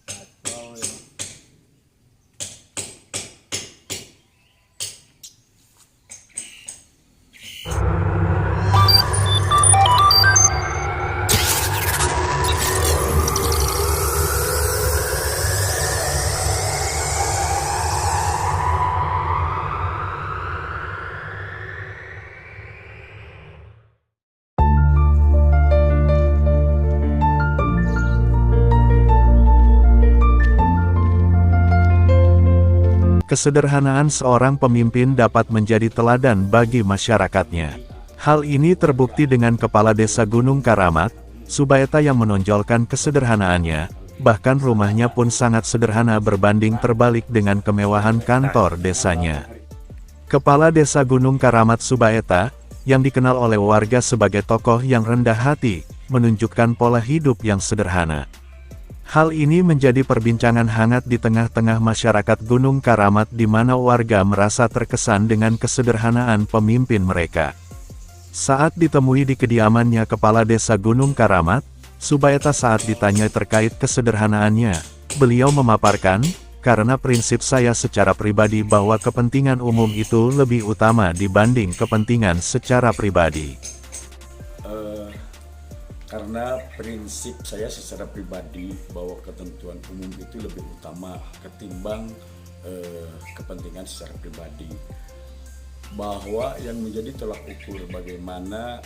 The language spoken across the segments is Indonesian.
Kacau ya. Kesederhanaan seorang pemimpin dapat menjadi teladan bagi masyarakatnya. Hal ini terbukti dengan Kepala Desa Gunung Karamat, Subaeta yang menonjolkan kesederhanaannya, bahkan rumahnya pun sangat sederhana berbanding terbalik dengan kemewahan kantor desanya. Kepala Desa Gunung Karamat Subaeta, yang dikenal oleh warga sebagai tokoh yang rendah hati, menunjukkan pola hidup yang sederhana. Hal ini menjadi perbincangan hangat di tengah-tengah masyarakat Gunung Karamat di mana warga merasa terkesan dengan kesederhanaan pemimpin mereka. Saat ditemui di kediamannya Kepala Desa Gunung Karamat, Subaeta saat ditanya terkait kesederhanaannya, beliau memaparkan, karena prinsip saya secara pribadi bahwa kepentingan umum itu lebih utama dibanding kepentingan secara pribadi. Karena prinsip saya secara pribadi bahwa ketentuan umum itu lebih utama ketimbang kepentingan secara pribadi. Bahwa yang menjadi tolak ukur bagaimana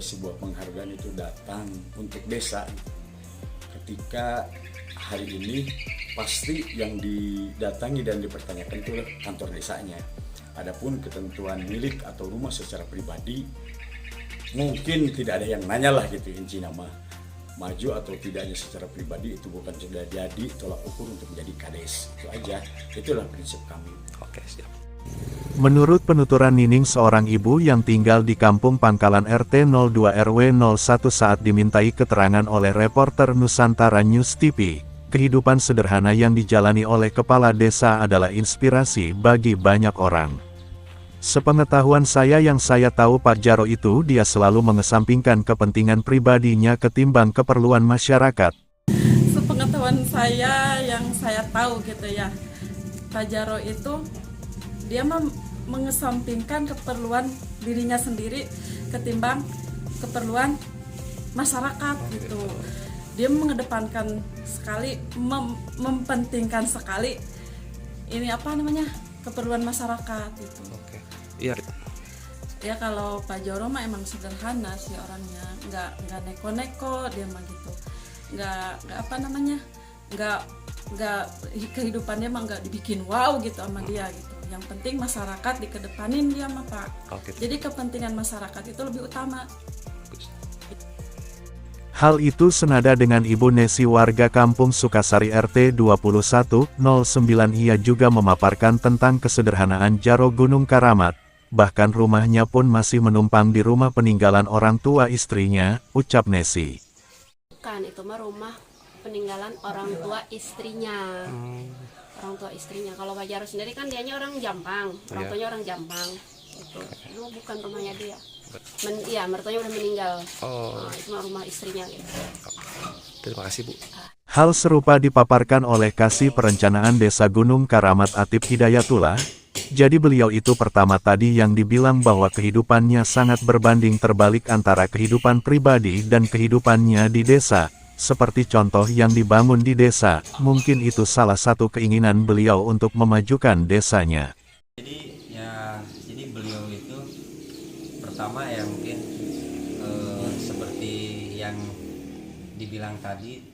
sebuah penghargaan itu datang untuk desa. Ketika hari ini pasti yang didatangi dan dipertanyakan itu adalah kantor desanya. Adapun ketentuan milik atau rumah secara pribadi, mungkin tidak ada yang nanya lah gitu intinya mah. Maju atau tidaknya secara pribadi itu bukan sudah jadi tolak ukur untuk menjadi kades. Itu aja, itulah prinsip kami. Oke, siap. Menurut penuturan Nining seorang ibu yang tinggal di Kampung Pangkalan RT 02 RW 01 saat dimintai keterangan oleh reporter Nusantara News TV, kehidupan sederhana yang dijalani oleh kepala desa adalah inspirasi bagi banyak orang. Sepengetahuan saya yang saya tahu Pak Jaro itu dia selalu mengesampingkan kepentingan pribadinya ketimbang keperluan masyarakat. Sepengetahuan saya yang saya tahu gitu ya, Pak Jaro itu dia mengesampingkan keperluan dirinya sendiri ketimbang keperluan masyarakat gitu. Dia mengedepankan sekali, mempentingkan sekali ini apa namanya keperluan masyarakat itu. Oke. Iya. Ya kalau Pak Jaro mah emang sederhana sih orangnya, nggak neko-neko dia mah gitu, nggak apa namanya, nggak kehidupannya mah nggak dibikin wow gitu sama dia gitu. Yang penting masyarakat dikedepanin dia mah Pak. Oke. Jadi kepentingan masyarakat itu lebih utama. Hal itu senada dengan Ibu Nesi warga Kampung Sukasari RT 2109. Ia juga memaparkan tentang kesederhanaan Jaro Gunung Karamat, bahkan rumahnya pun masih menumpang di rumah peninggalan orang tua istrinya, ucap Nesi. Kan itu mah rumah peninggalan orang tua istrinya. Orang tua istrinya. Kalau Pak Jaro sendiri kan dianya orang Jampang, orang tuanya orang Jampang. Itu bukan rumahnya dia. Iya, mertuanya udah meninggal. Nah, itu rumah istrinya gitu. Terima kasih, Bu. Hal serupa dipaparkan oleh Kasih Perencanaan Desa Gunung Karamat Atip Hidayatullah. Jadi beliau itu pertama tadi yang dibilang bahwa kehidupannya sangat berbanding terbalik antara kehidupan pribadi dan kehidupannya di desa. Seperti contoh yang dibangun di desa, mungkin itu salah satu keinginan beliau untuk memajukan desanya. Jadi beliau itu pertama ya mungkin seperti yang dibilang tadi,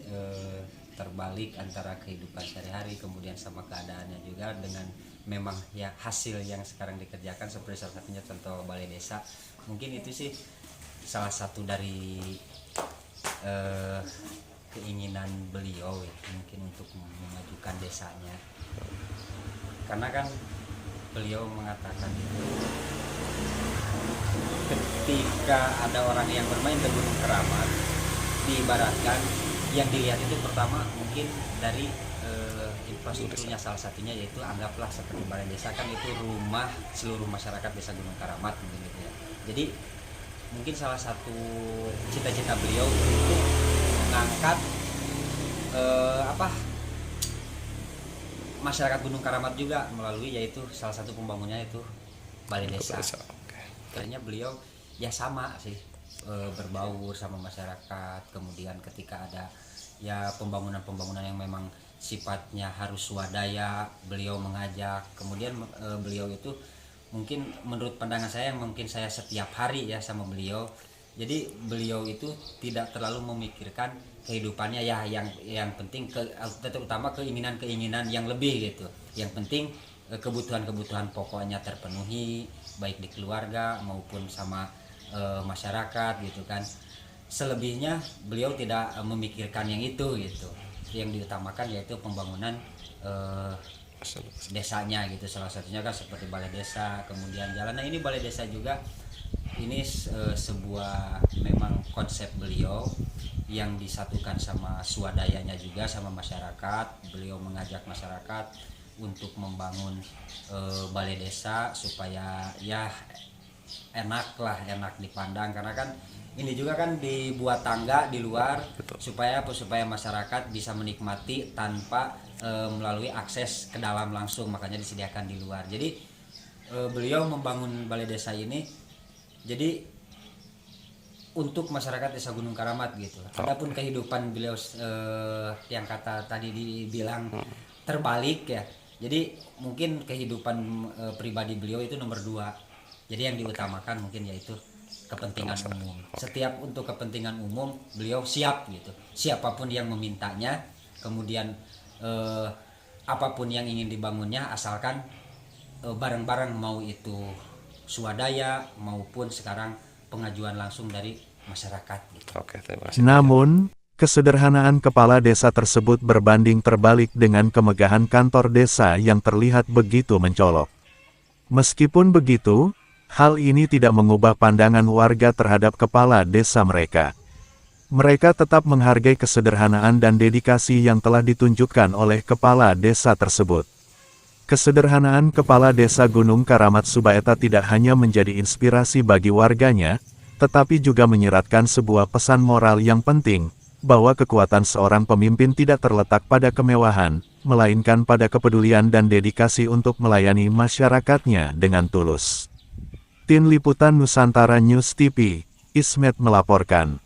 terbalik antara kehidupan sehari-hari kemudian sama keadaannya juga dengan memang ya hasil yang sekarang dikerjakan seperti salah satunya contoh balai desa. Mungkin itu sih salah satu dari keinginan beliau ya, mungkin untuk memajukan desanya, karena kan beliau mengatakan itu ketika ada orang yang bermain ke Gunung Keramat, diibaratkan yang dilihat itu pertama mungkin dari infrastrukturnya, salah satunya yaitu anggaplah seperti balai desa kan itu rumah seluruh masyarakat desa Gunung Karamat gitu ya. Jadi mungkin salah satu cita-cita beliau itu mengangkat apa masyarakat Gunung Karamat juga melalui, yaitu salah satu pembangunnya itu balai desa. Oke. Kayaknya beliau ya sama sih, berbaur sama masyarakat. Kemudian ketika ada ya pembangunan yang memang sifatnya harus swadaya, beliau mengajak. Kemudian beliau itu mungkin menurut pandangan saya, yang mungkin saya setiap hari ya sama beliau, jadi beliau itu tidak terlalu memikirkan kehidupannya ya, yang penting terutama keinginan yang lebih gitu. Yang penting kebutuhan pokoknya terpenuhi, baik di keluarga maupun sama masyarakat gitu kan. Selebihnya beliau tidak memikirkan yang itu gitu. Yang diutamakan yaitu pembangunan desanya gitu. Salah satunya kan seperti balai desa, kemudian jalan. Nah, ini balai desa juga, ini sebuah memang konsep beliau yang disatukan sama swadayanya juga sama masyarakat. Beliau mengajak masyarakat untuk membangun balai desa supaya ya enak dipandang, karena kan ini juga kan dibuat tangga di luar. Betul. supaya masyarakat bisa menikmati tanpa melalui akses ke dalam langsung, makanya disediakan di luar. Jadi beliau membangun balai desa ini jadi untuk masyarakat Desa Gunung Karamat gitu. Adapun kehidupan beliau yang kata tadi dibilang terbalik ya. Jadi mungkin kehidupan pribadi beliau itu nomor 2. Jadi yang diutamakan mungkin yaitu kepentingan umum. Setiap untuk kepentingan umum beliau siap gitu. Siapapun yang memintanya, kemudian apapun yang ingin dibangunnya, asalkan bareng-bareng, mau itu swadaya maupun sekarang pengajuan langsung dari masyarakat gitu. Oke, terima kasih. Namun, kesederhanaan kepala desa tersebut berbanding terbalik dengan kemegahan kantor desa yang terlihat begitu mencolok. Meskipun begitu, hal ini tidak mengubah pandangan warga terhadap kepala desa mereka. Mereka tetap menghargai kesederhanaan dan dedikasi yang telah ditunjukkan oleh kepala desa tersebut. Kesederhanaan kepala desa Gunung Karamat Subaeta tidak hanya menjadi inspirasi bagi warganya, tetapi juga menyiratkan sebuah pesan moral yang penting, bahwa kekuatan seorang pemimpin tidak terletak pada kemewahan, melainkan pada kepedulian dan dedikasi untuk melayani masyarakatnya dengan tulus. Tim Liputan Nusantara News TV, Ismet melaporkan.